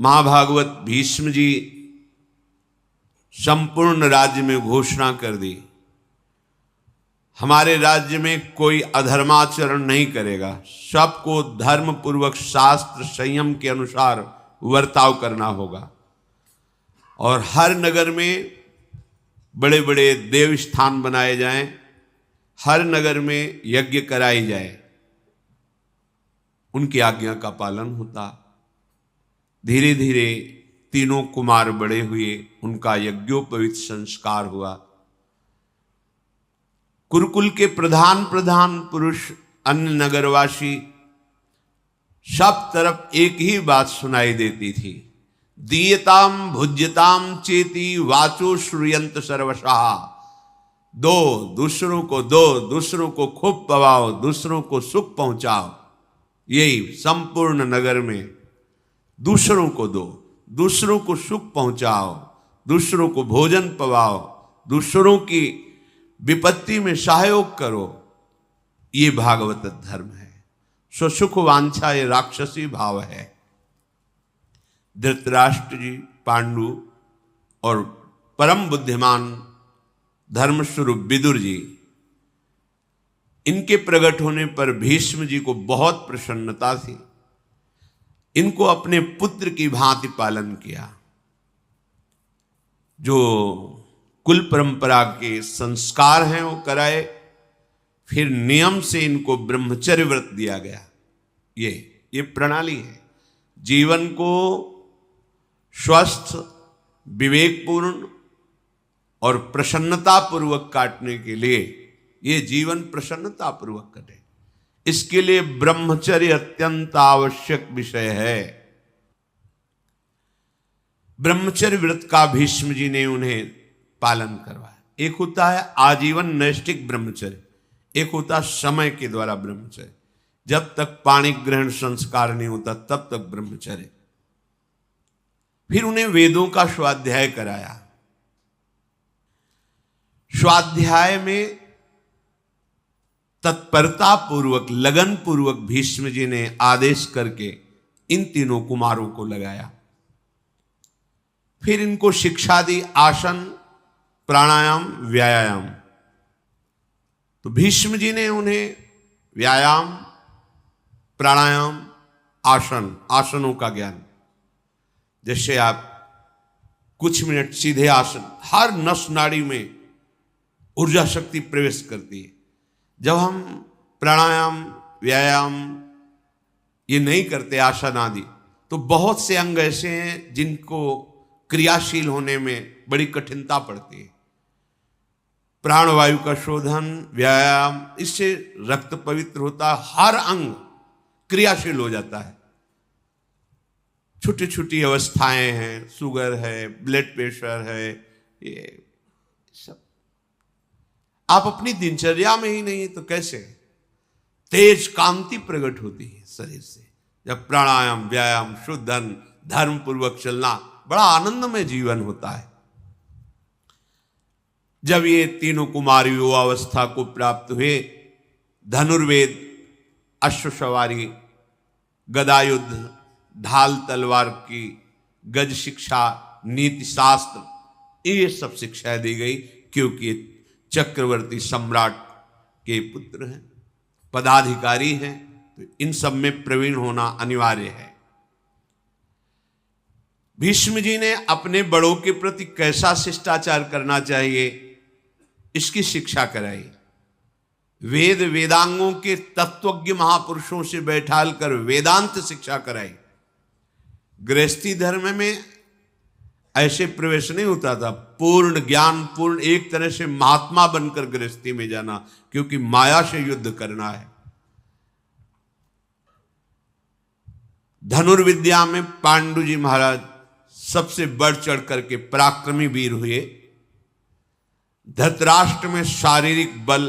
महाभागवत भीष्म जी संपूर्ण राज्य में घोषणा कर दी, हमारे राज्य में कोई अधर्माचरण नहीं करेगा, सबको धर्म पूर्वक शास्त्र संयम के अनुसार वर्ताव करना होगा और हर नगर में बड़े बड़े देव स्थान बनाए जाएं, हर नगर में यज्ञ कराई जाए। उनकी आज्ञा का पालन होता। धीरे धीरे तीनों कुमार बड़े हुए, उनका यज्ञोपवीत संस्कार हुआ। कुरुकुल के प्रधान पुरुष, अन्य नगरवासी, सब तरफ एक ही बात सुनाई देती थी, दीयताम भुज्यताम चेति वाचो श्रूयंत सर्वशाह। दो, दूसरों को खूब पवाओ, दूसरों को सुख पहुंचाओ। यही संपूर्ण नगर में दूसरों को दो, दूसरों को सुख पहुंचाओ, दूसरों को भोजन पवाओ, दूसरों की विपत्ति में सहयोग करो। ये भागवत धर्म है। स्वसुख वांछा ये राक्षसी भाव है। धृतराष्ट्र जी, पांडु और परम बुद्धिमान धर्मस्वरूप विदुर जी, इनके प्रकट होने पर भीष्म जी को बहुत प्रसन्नता थी। इनको अपने पुत्र की भांति पालन किया। जो कुल परंपरा के संस्कार हैं वो कराए, फिर नियम से इनको ब्रह्मचर्य व्रत दिया गया। ये प्रणाली है। जीवन को स्वस्थ, विवेकपूर्ण और प्रसन्नता पूर्वक काटने के लिए ये जीवन प्रसन्नता पूर्वक कटे, इसके लिए ब्रह्मचर्य अत्यंत आवश्यक विषय है। ब्रह्मचर्य व्रत का भीष्म जी ने उन्हें पालन करवाया। एक होता है आजीवन नैष्ठिक ब्रह्मचर्य, एक होता है समय के द्वारा ब्रह्मचर्य। जब तक पाणी ग्रहण संस्कार नहीं होता तब तक ब्रह्मचर्य। फिर उन्हें वेदों का स्वाध्याय कराया। स्वाध्याय में तत्परता पूर्वक, लगन पूर्वक भीष्म जी ने आदेश करके इन तीनों कुमारों को लगाया। फिर इनको शिक्षा दी, आसन, प्राणायाम, व्यायाम। तो भीष्म जी ने उन्हें व्यायाम, प्राणायाम, आसनों का ज्ञान। जैसे आप कुछ मिनट सीधे आसन, हर नस नाड़ी में ऊर्जा शक्ति प्रवेश करती है। जब हम प्राणायाम, व्यायाम ये नहीं करते, आसन आदि, तो बहुत से अंग ऐसे हैं जिनको क्रियाशील होने में बड़ी कठिनता पड़ती है। प्राणवायु का शोधन, व्यायाम, इससे रक्त पवित्र होता है, हर अंग क्रियाशील हो जाता है। छोटी छोटी अवस्थाएं हैं, शुगर है, ब्लड प्रेशर है, ये सब आप अपनी दिनचर्या में ही नहीं तो कैसे? तेज कांति प्रकट होती है शरीर से जब प्राणायाम, व्यायाम, शुद्धन, धर्म पूर्वक चलना, बड़ा आनंदमय जीवन होता है। जब ये तीनों कुमार युवावस्था को प्राप्त हुए, धनुर्वेद, अश्वसवारी, गदायुद्ध, ढाल तलवार की, गज शिक्षा, नीति शास्त्र, ये सब शिक्षा दी गई। क्योंकि चक्रवर्ती सम्राट के पुत्र हैं, पदाधिकारी हैं, तो इन सब में प्रवीण होना अनिवार्य है। भीष्म जी ने अपने बड़ों के प्रति कैसा शिष्टाचार करना चाहिए, इसकी शिक्षा कराई। वेद वेदांगों के तत्वज्ञ महापुरुषों से बैठाल कर वेदांत शिक्षा कराई। गृहस्थी धर्म में ऐसे प्रवेश नहीं होता था। पूर्ण ज्ञान, पूर्ण एक तरह से महात्मा बनकर गृहस्थी में जाना, क्योंकि माया से युद्ध करना है। धनुर्विद्या में पांडु जी महाराज सबसे बढ़ चढ़ करके पराक्रमी वीर हुए। धृतराष्ट्र में शारीरिक बल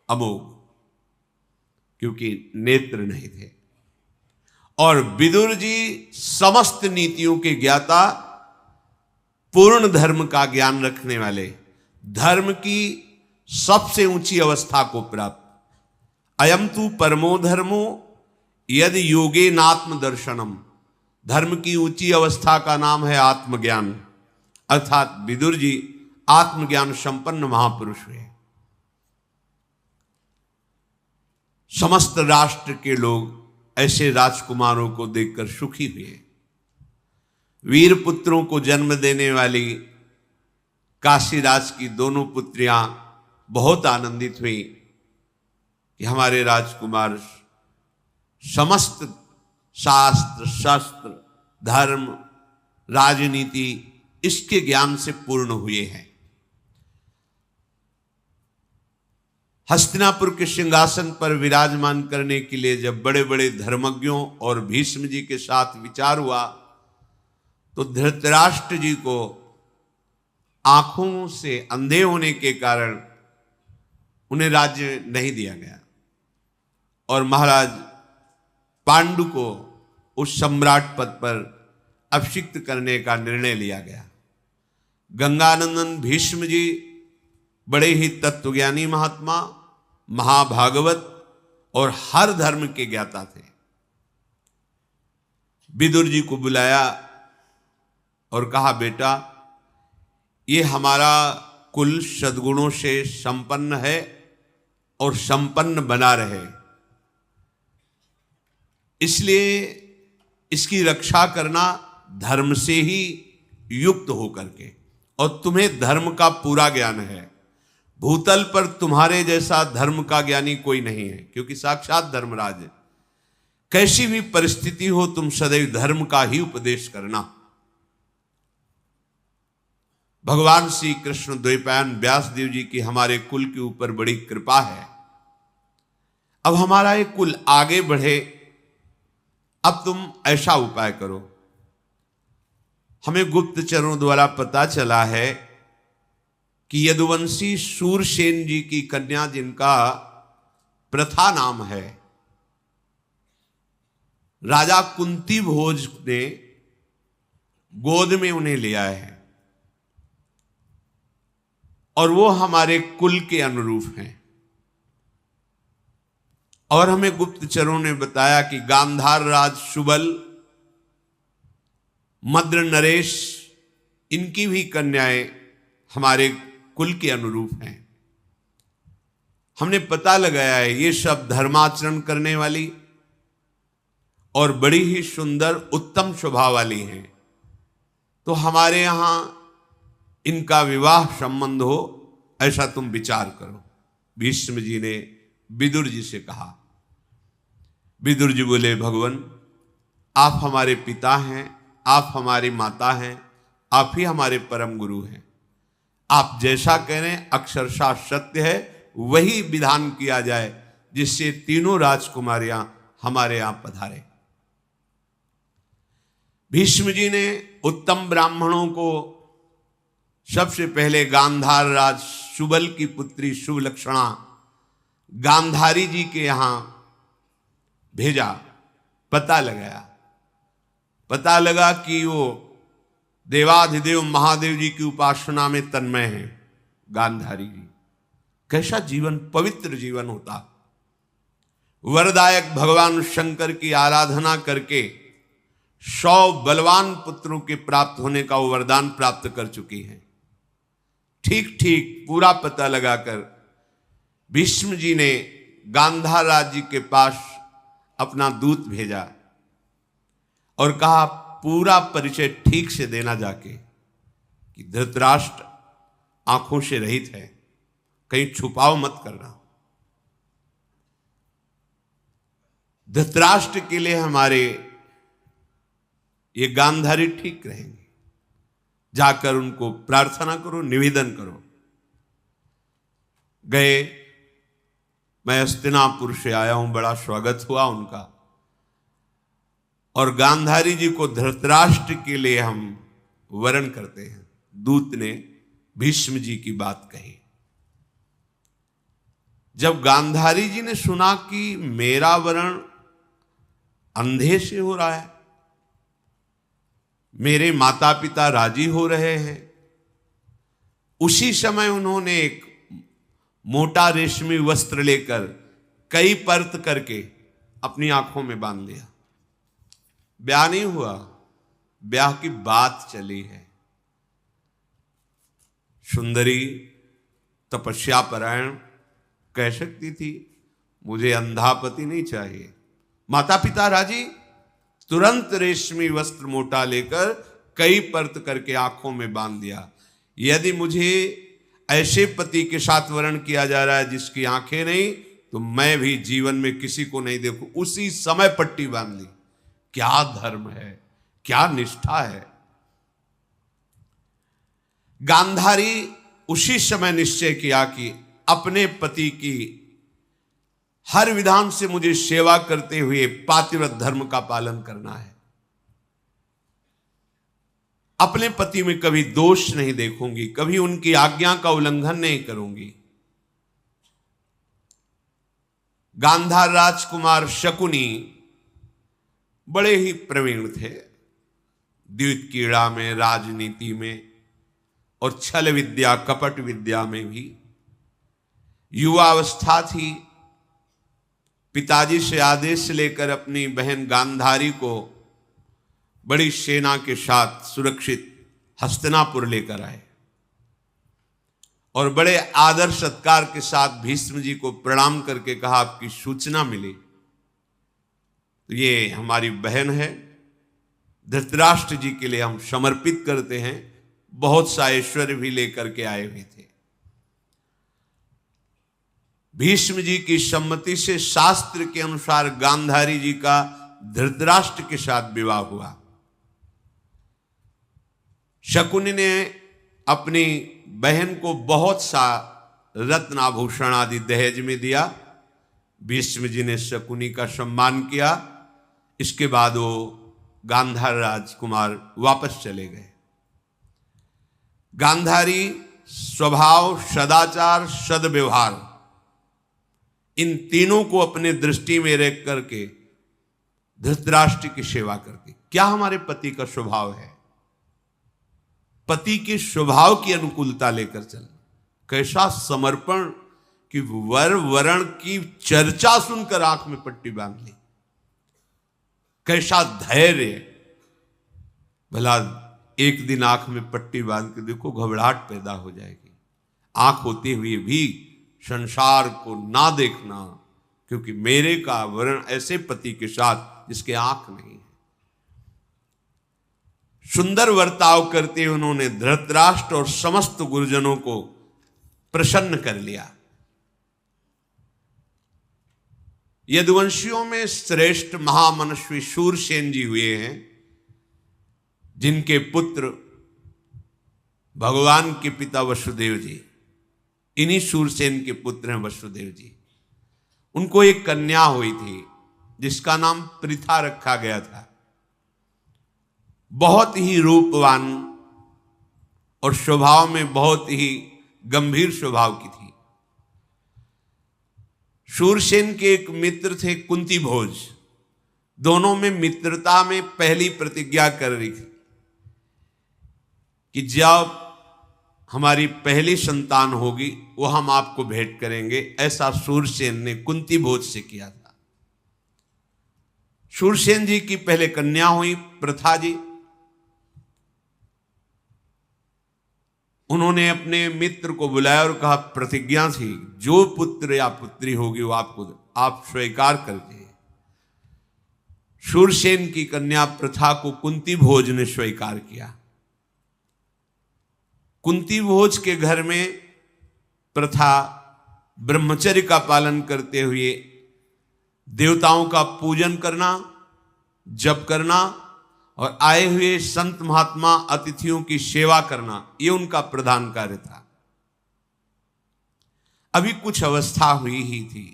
अमोघ, क्योंकि नेत्र नहीं थे। और विदुर जी समस्त नीतियों के ज्ञाता, पूर्ण धर्म का ज्ञान रखने वाले, धर्म की सबसे ऊंची अवस्था को प्राप्त। अयम तु परमो धर्मो यदि योगे नात्म दर्शनम। धर्म की ऊंची अवस्था का नाम है आत्मज्ञान, अर्थात विदुर जी आत्मज्ञान संपन्न महापुरुष हुए। समस्त राष्ट्र के लोग ऐसे राजकुमारों को देखकर सुखी हुए। वीर पुत्रों को जन्म देने वाली काशीराज की दोनों पुत्रियां बहुत आनंदित हुई कि हमारे राजकुमार समस्त शास्त्र, शस्त्र, धर्म, राजनीति इसके ज्ञान से पूर्ण हुए हैं। हस्तिनापुर के सिंहासन पर विराजमान करने के लिए जब बड़े बड़े धर्मज्ञों और भीष्म जी के साथ विचार हुआ तो धृतराष्ट्र जी को आंखों से अंधे होने के कारण उन्हें राज्य नहीं दिया गया और महाराज पांडु को उस सम्राट पद पर अभिषिक्त करने का निर्णय लिया गया। गंगानंदन भीष्म जी बड़े ही तत्वज्ञानी महात्मा, महाभागवत और हर धर्म के ज्ञाता थे। विदुर जी को बुलाया और कहा, बेटा ये हमारा कुल सद्गुणों से संपन्न है और संपन्न बना रहे, इसलिए इसकी रक्षा करना धर्म से ही युक्त होकर के, और तुम्हें धर्म का पूरा ज्ञान है। भूतल पर तुम्हारे जैसा धर्म का ज्ञानी कोई नहीं है, क्योंकि साक्षात धर्मराज है। कैसी भी परिस्थिति हो तुम सदैव धर्म का ही उपदेश करना। भगवान श्री कृष्ण द्वैपायन व्यासदेव जी की हमारे कुल के ऊपर बड़ी कृपा है। अब हमारा ये कुल आगे बढ़े, अब तुम ऐसा उपाय करो। हमें गुप्तचरों द्वारा पता चला है कि यदुवंशी सूरसेन जी की कन्या, जिनका प्रथा नाम है, राजा कुंती भोज ने गोद में उन्हें ले आए हैं और वो हमारे कुल के अनुरूप हैं। और हमें गुप्तचरों ने बताया कि गांधार राज सुबल, मद्र नरेश, इनकी भी कन्याएं हमारे कुल के अनुरूप हैं। हमने पता लगाया है ये सब धर्माचरण करने वाली और बड़ी ही सुंदर उत्तम स्वभाव वाली हैं, तो हमारे यहां इनका विवाह संबंध हो, ऐसा तुम विचार करो। भीष्म जी ने विदुर जी से कहा। विदुर जी बोले, भगवान आप हमारे पिता हैं, आप हमारी माता हैं, आप ही हमारे परम गुरु हैं। आप जैसा कह रहे हैं अक्षरशः सत्य है, वही विधान किया जाए जिससे तीनों राजकुमारियां हमारे यहां पधारे। भीष्म जी ने उत्तम ब्राह्मणों को सबसे पहले गांधार राज सुबल की पुत्री शुभलक्षणा गांधारी जी के यहां भेजा। पता लगा कि वो देवाधिदेव महादेव जी की उपासना में तन्मय हैं। गांधारी जी कैसा जीवन, पवित्र जीवन होता। वरदायक भगवान शंकर की आराधना करके 100 बलवान पुत्रों के प्राप्त होने का वो वरदान प्राप्त कर चुकी हैं। ठीक पूरा पता लगाकर भीष्म जी ने गांधार राज जी के पास अपना दूत भेजा और कहा पूरा परिचय ठीक से देना जाके कि धृतराष्ट्र आंखों से रहित है, कहीं छुपाव मत करना। धृतराष्ट्र के लिए हमारे ये गांधारी ठीक रहेंगे, जाकर उनको प्रार्थना करो, निवेदन करो। गए, मैं हस्तिनापुर से आया हूं, बड़ा स्वागत हुआ उनका। और गांधारी जी को धृतराष्ट्र के लिए हम वरण करते हैं। दूत ने भीष्म जी की बात कही। जब गांधारी जी ने सुना कि मेरा वरण अंधे से हो रहा है, मेरे माता पिता राजी हो रहे हैं, उसी समय उन्होंने एक मोटा रेशमी वस्त्र लेकर कई परत करके अपनी आंखों में बांध लिया। ब्याह नहीं हुआ, ब्याह की बात चली है। सुंदरी तपस्या परायण कह सकती थी मुझे अंधा पति नहीं चाहिए। माता पिता राजी, तुरंत रेशमी वस्त्र मोटा लेकर कई परत करके आंखों में बांध दिया। यदि मुझे ऐसे पति के साथ वर्ण किया जा रहा है जिसकी आंखें नहीं, तो मैं भी जीवन में किसी को नहीं देखूं। उसी समय पट्टी बांध ली। क्या धर्म है, क्या निष्ठा है। गांधारी उसी समय निश्चय किया कि अपने पति की हर विधान से मुझे सेवा करते हुए पातिव्रत धर्म का पालन करना है। अपने पति में कभी दोष नहीं देखूंगी, कभी उनकी आज्ञा का उल्लंघन नहीं करूंगी। गांधार राजकुमार शकुनी बड़े ही प्रवीण थे, द्यूत क्रीड़ा में, राजनीति में और छल विद्या कपट विद्या में भी। युवावस्था थी। पिताजी से आदेश लेकर अपनी बहन गांधारी को बड़ी सेना के साथ सुरक्षित हस्तिनापुर लेकर आए और बड़े आदर सत्कार के साथ भीष्म जी को प्रणाम करके कहा आपकी सूचना मिली, तो ये हमारी बहन है, धृतराष्ट्र जी के लिए हम समर्पित करते हैं। बहुत सा ऐश्वर्य भी लेकर के आए हुए थे। भीष्म जी की सम्मति से शास्त्र के अनुसार गांधारी जी का धृतराष्ट्र के साथ विवाह हुआ। शकुनी ने अपनी बहन को बहुत सा रत्न आभूषण आदि दहेज में दिया। भीष्म जी ने शकुनी का सम्मान किया। इसके बाद वो गांधार राजकुमार वापस चले गए। गांधारी स्वभाव, सदाचार, सद्व्यवहार, इन तीनों को अपने दृष्टि में रख करके धृतराष्ट्र की सेवा करती। क्या हमारे पति का स्वभाव है? पति के स्वभाव की अनुकूलता लेकर चलना। कैसा समर्पण कि वर वरण की चर्चा सुनकर आंख में पट्टी बांध ली। कैसा धैर्य। भला एक दिन आंख में पट्टी बांध के देखो, घबराहट पैदा हो जाएगी। आंख होते हुए भी संसार को ना देखना, क्योंकि मेरे का वर्ण ऐसे पति के साथ जिसके आंख नहीं है। सुंदर वर्ताव करते उन्होंने धृतराष्ट्र और समस्त गुरुजनों को प्रसन्न कर लिया। यदुवंशियों में श्रेष्ठ महामनस्वी शूरसेन जी हुए हैं, जिनके पुत्र भगवान के पिता वसुदेव जी, इन्हीं शूरसेन के पुत्र हैं वसुदेव जी। उनको एक कन्या हुई थी जिसका नाम पृथा रखा गया था। बहुत ही रूपवान और स्वभाव में बहुत ही गंभीर स्वभाव की थी। शूरसेन के एक मित्र थे कुंती भोज। दोनों में मित्रता में पहली प्रतिज्ञा कर रही थी कि जब हमारी पहली संतान होगी वो हम आपको भेंट करेंगे। ऐसा शूरसेन ने कुंती भोज से किया था। शूरसेन जी की पहले कन्या हुई पृथा जी। उन्होंने अपने मित्र को बुलाया और कहा प्रतिज्ञा थी जो पुत्र या पुत्री होगी वो आप स्वीकार करके। शूरसेन की कन्या पृथा को कुंती भोज ने स्वीकार किया। कुंती भोज के घर में प्रथा ब्रह्मचर्य का पालन करते हुए देवताओं का पूजन करना, जप करना और आए हुए संत महात्मा अतिथियों की सेवा करना, ये उनका प्रधान कार्य था। अभी कुछ अवस्था हुई ही थी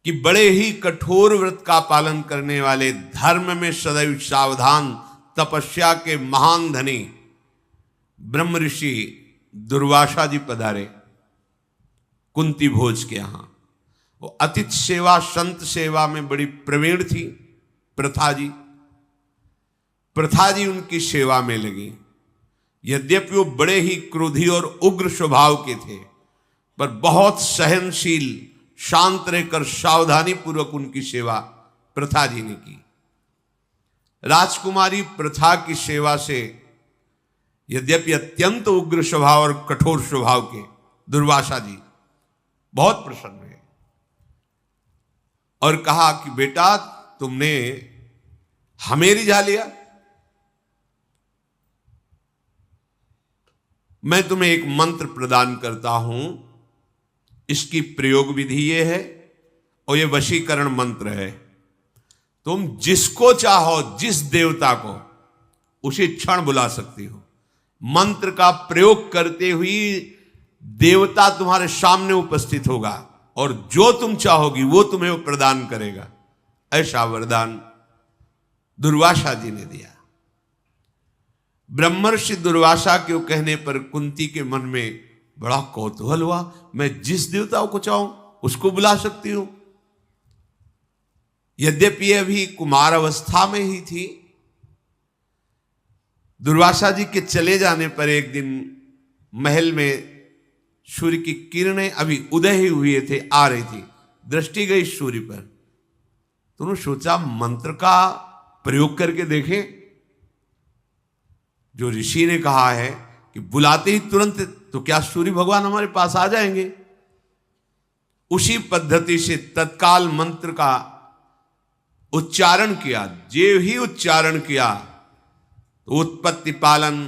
कि बड़े ही कठोर व्रत का पालन करने वाले, धर्म में सदैव सावधान, तपस्या के महान धनी ब्रह्म ऋषि दुर्वासा जी पधारे कुंती भोज के यहां। वो अतिथि सेवा, संत सेवा में बड़ी प्रवीण थी प्रथा जी। प्रथा जी उनकी सेवा में लगी। यद्यपि वो बड़े ही क्रोधी और उग्र स्वभाव के थे, पर बहुत सहनशील, शांत रहकर सावधानी पूर्वक उनकी सेवा प्रथा जी ने की। राजकुमारी प्रथा की सेवा से यद्यपि अत्यंत उग्र स्वभाव और कठोर स्वभाव के दुर्वासा जी बहुत प्रसन्न हुए और कहा कि बेटा तुमने हमें रिझा लिया, मैं तुम्हें एक मंत्र प्रदान करता हूं, इसकी प्रयोग विधि ये है और ये वशीकरण मंत्र है। तुम जिसको चाहो, जिस देवता को, उसी क्षण बुला सकती हो। मंत्र का प्रयोग करते हुए देवता तुम्हारे सामने उपस्थित होगा और जो तुम चाहोगी वो तुम्हें वो प्रदान करेगा। ऐसा वरदान दुर्वासा जी ने दिया। ब्रह्मर्षि दुर्वासा के कहने पर कुंती के मन में बड़ा कौतूहल हुआ, मैं जिस देवता को चाहूं उसको बुला सकती हूं। यद्यपि अभी कुमार अवस्था में ही थी, दुर्वासा जी के चले जाने पर एक दिन महल में सूर्य की किरणें अभी उदय ही हुए थे, आ रही थी, दृष्टि गई सूर्य पर। तो उन्होंने सोचा मंत्र का प्रयोग करके देखें। जो ऋषि ने कहा है कि बुलाते ही तुरंत, तो क्या सूर्य भगवान हमारे पास आ जाएंगे? उसी पद्धति से तत्काल मंत्र का उच्चारण किया। जो ही उच्चारण किया तो उत्पत्ति पालन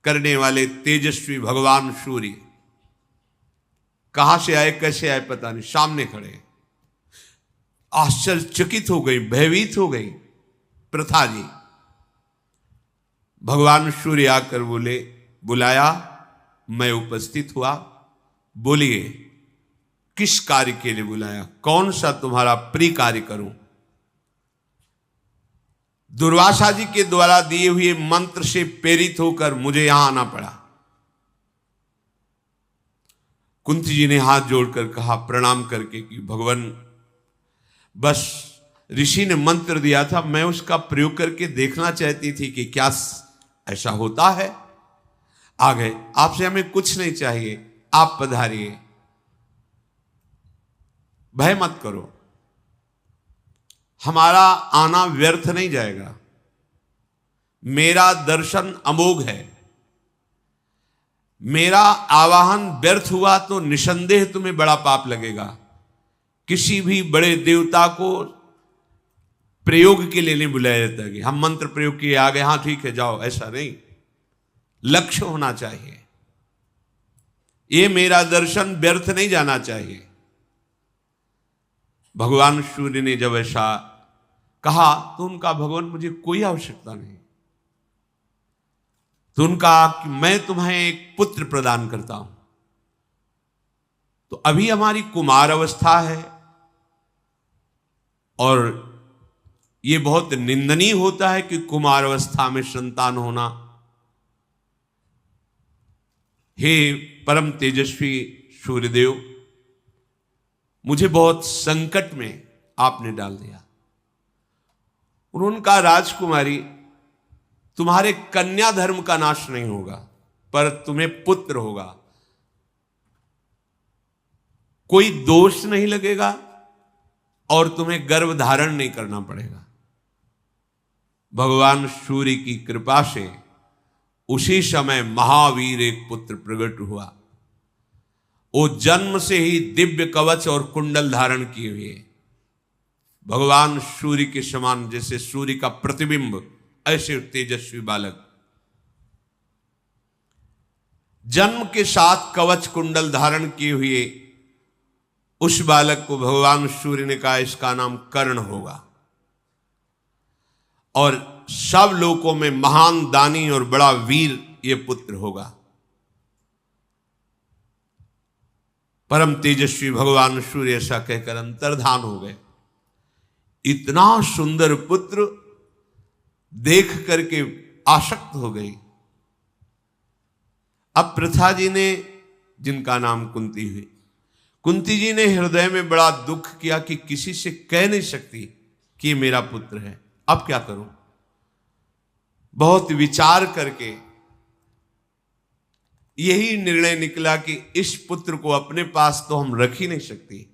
करने वाले तेजस्वी भगवान सूर्य कहां से आए, कैसे आए पता नहीं, सामने खड़े। आश्चर्यचकित हो गई, भयभीत हो गई प्रथा जी। भगवान सूर्य आकर बोले, बुलाया, मैं उपस्थित हुआ, बोलिए किस कार्य के लिए बुलाया, कौन सा तुम्हारा प्रिय कार्य करूं? दुर्वासा जी के द्वारा दिए हुए मंत्र से प्रेरित होकर मुझे यहां आना पड़ा। कुंती जी ने हाथ जोड़कर कहा प्रणाम करके कि भगवान, बस ऋषि ने मंत्र दिया था, मैं उसका प्रयोग करके देखना चाहती थी कि क्या ऐसा होता है। आ गए, आपसे हमें कुछ नहीं चाहिए, आप पधारिए, भय मत करो, हमारा आना व्यर्थ नहीं जाएगा। मेरा दर्शन अमोघ है, मेरा आवाहन व्यर्थ हुआ तो निसंदेह तुम्हें बड़ा पाप लगेगा। किसी भी बड़े देवता को प्रयोग के लिए नहीं बुलाया जाता कि हम मंत्र प्रयोग किए आ गए, हां ठीक है जाओ, ऐसा नहीं। लक्ष्य होना चाहिए, ये मेरा दर्शन व्यर्थ नहीं जाना चाहिए। भगवान सूर्य ने जब ऐसा कहा तो उनका, भगवान मुझे कोई आवश्यकता नहीं। तो उनका कि मैं तुम्हें एक पुत्र प्रदान करता हूं। तो अभी हमारी कुमार अवस्था है और यह बहुत निंदनीय होता है कि कुमार अवस्था में संतान होना। हे परम तेजस्वी सूर्यदेव, मुझे बहुत संकट में आपने डाल दिया। उन्होंने कहा, राजकुमारी तुम्हारे कन्या धर्म का नाश नहीं होगा, पर तुम्हें पुत्र होगा, कोई दोष नहीं लगेगा और तुम्हें गर्भ धारण नहीं करना पड़ेगा। भगवान सूर्य की कृपा से उसी समय महावीर एक पुत्र प्रकट हुआ। वो जन्म से ही दिव्य कवच और कुंडल धारण किए हुए, भगवान सूर्य के समान, जैसे सूर्य का प्रतिबिंब, ऐसे तेजस्वी बालक। जन्म के साथ कवच कुंडल धारण किए हुए उस बालक को भगवान सूर्य ने कहा इसका नाम कर्ण होगा और सब लोकों में महान दानी और बड़ा वीर ये पुत्र होगा। परम तेजस्वी भगवान सूर्य ऐसा कहकर अंतर्धान हो गए। इतना सुंदर पुत्र देख करके आसक्त हो गई। अब प्रथा जी ने, जिनका नाम कुंती हुई, कुंती जी ने हृदय में बड़ा दुख किया कि किसी से कह नहीं सकती कि मेरा पुत्र है, अब क्या करूं। बहुत विचार करके यही निर्णय निकला कि इस पुत्र को अपने पास तो हम रख ही नहीं सकती,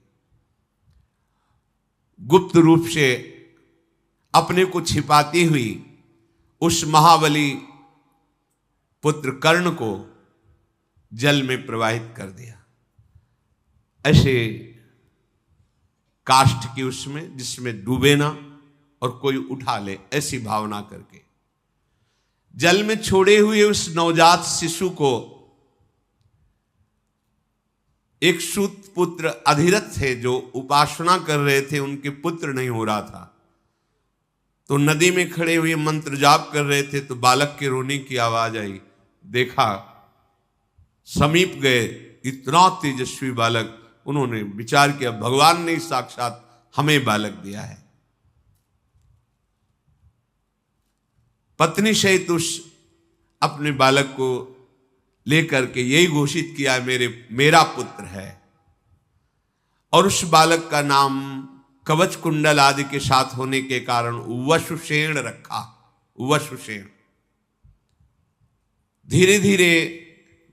गुप्त रूप से अपने को छिपाती हुई उस महाबली पुत्र कर्ण को जल में प्रवाहित कर दिया। ऐसे काष्ठ की उसमें जिसमें डूबे ना और कोई उठा ले, ऐसी भावना करके जल में छोड़े हुए उस नवजात शिशु को एक सूत पुत्र अधिरथ थे जो उपासना कर रहे थे, उनके पुत्र नहीं हो रहा था, तो नदी में खड़े हुए मंत्र जाप कर रहे थे, तो बालक के रोने की आवाज आई। देखा, समीप गए, इतना तेजस्वी बालक। उन्होंने विचार किया भगवान ने साक्षात हमें बालक दिया है। पत्नी सहित उस अपने बालक को लेकर के यही घोषित किया मेरा पुत्र है, और उस बालक का नाम कवच कुंडल आदि के साथ होने के कारण वसुसेन रखा। वसुसेन। धीरे धीरे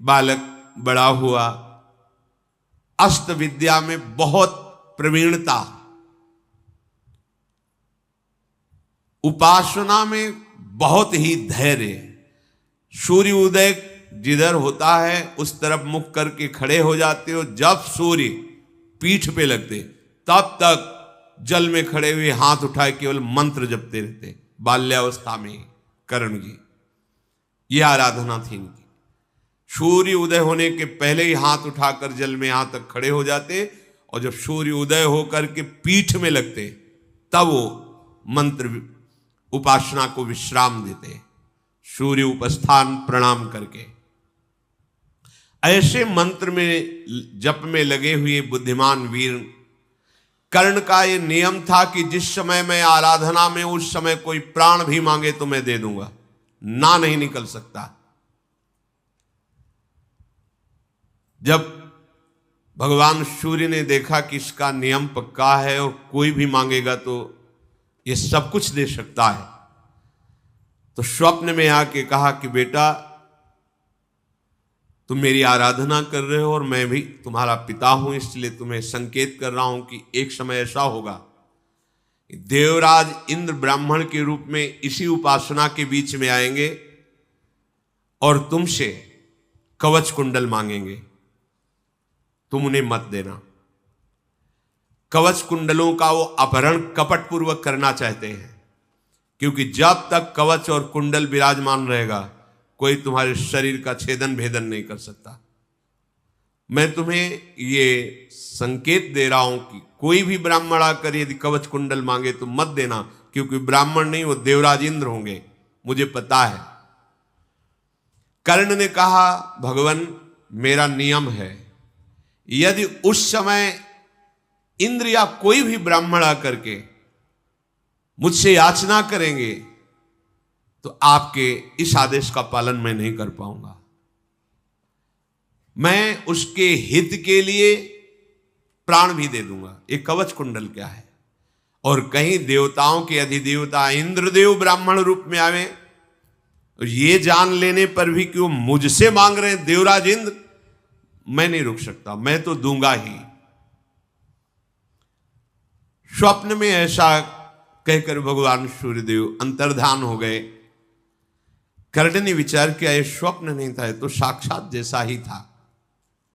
बालक बड़ा हुआ, अस्त्र विद्या में बहुत प्रवीणता, उपासना में बहुत ही धैर्य। सूर्य उदय जिधर होता है उस तरफ मुख करके खड़े हो जाते हो, जब सूर्य पीठ पे लगते तब तक जल में खड़े हुए हाथ उठाए केवल मंत्र जपते रहते। बाल्यावस्था में कर्ण जी यह आराधना थी इनकी। सूर्य उदय होने के पहले ही हाथ उठाकर जल में यहां तक खड़े हो जाते, और जब सूर्य उदय होकर के पीठ में लगते तब वो मंत्र उपासना को विश्राम देते, सूर्य उपस्थान प्रणाम करके। ऐसे मंत्र में जप में लगे हुए बुद्धिमान वीर कर्ण का ये नियम था कि जिस समय मैं आराधना में, उस समय कोई प्राण भी मांगे तो मैं दे दूंगा, ना नहीं निकल सकता। जब भगवान सूर्य ने देखा कि इसका नियम पक्का है और कोई भी मांगेगा तो ये सब कुछ दे सकता है, तो स्वप्न में आके कहा कि बेटा तुम मेरी आराधना कर रहे हो और मैं भी तुम्हारा पिता हूं, इसलिए तुम्हें संकेत कर रहा हूं कि एक समय ऐसा होगा, देवराज इंद्र ब्राह्मण के रूप में इसी उपासना के बीच में आएंगे और तुमसे कवच कुंडल मांगेंगे, तुम उन्हें मत देना। कवच कुंडलों का वो अपहरण कपट पूर्वक करना चाहते हैं, क्योंकि जब तक कवच और कुंडल विराजमान रहेगा कोई तुम्हारे शरीर का छेदन भेदन नहीं कर सकता। मैं तुम्हें ये संकेत दे रहा हूं कि कोई भी ब्राह्मण आकर यदि कवच कुंडल मांगे तो मत देना, क्योंकि ब्राह्मण नहीं, वो देवराज इंद्र होंगे, मुझे पता है। कर्ण ने कहा भगवान मेरा नियम है, यदि उस समय इंद्र या कोई भी ब्राह्मण आकर के मुझसे याचना करेंगे तो आपके इस आदेश का पालन मैं नहीं कर पाऊंगा। मैं उसके हित के लिए प्राण भी दे दूंगा। एक कवच कुंडल क्या है? और कहीं देवताओं के अधिदेवता इंद्रदेव ब्राह्मण रूप में आवे, और ये जान लेने पर भी कि वो मुझसे मांग रहे हैं देवराज इंद्र, मैं नहीं रुक सकता, मैं तो दूंगा ही। स्वप्न में ऐसा कहकर भगवान सूर्यदेव अंतर्धान हो गए। कर्ण ने विचार किया ये स्वप्न नहीं था, ये तो साक्षात जैसा ही था।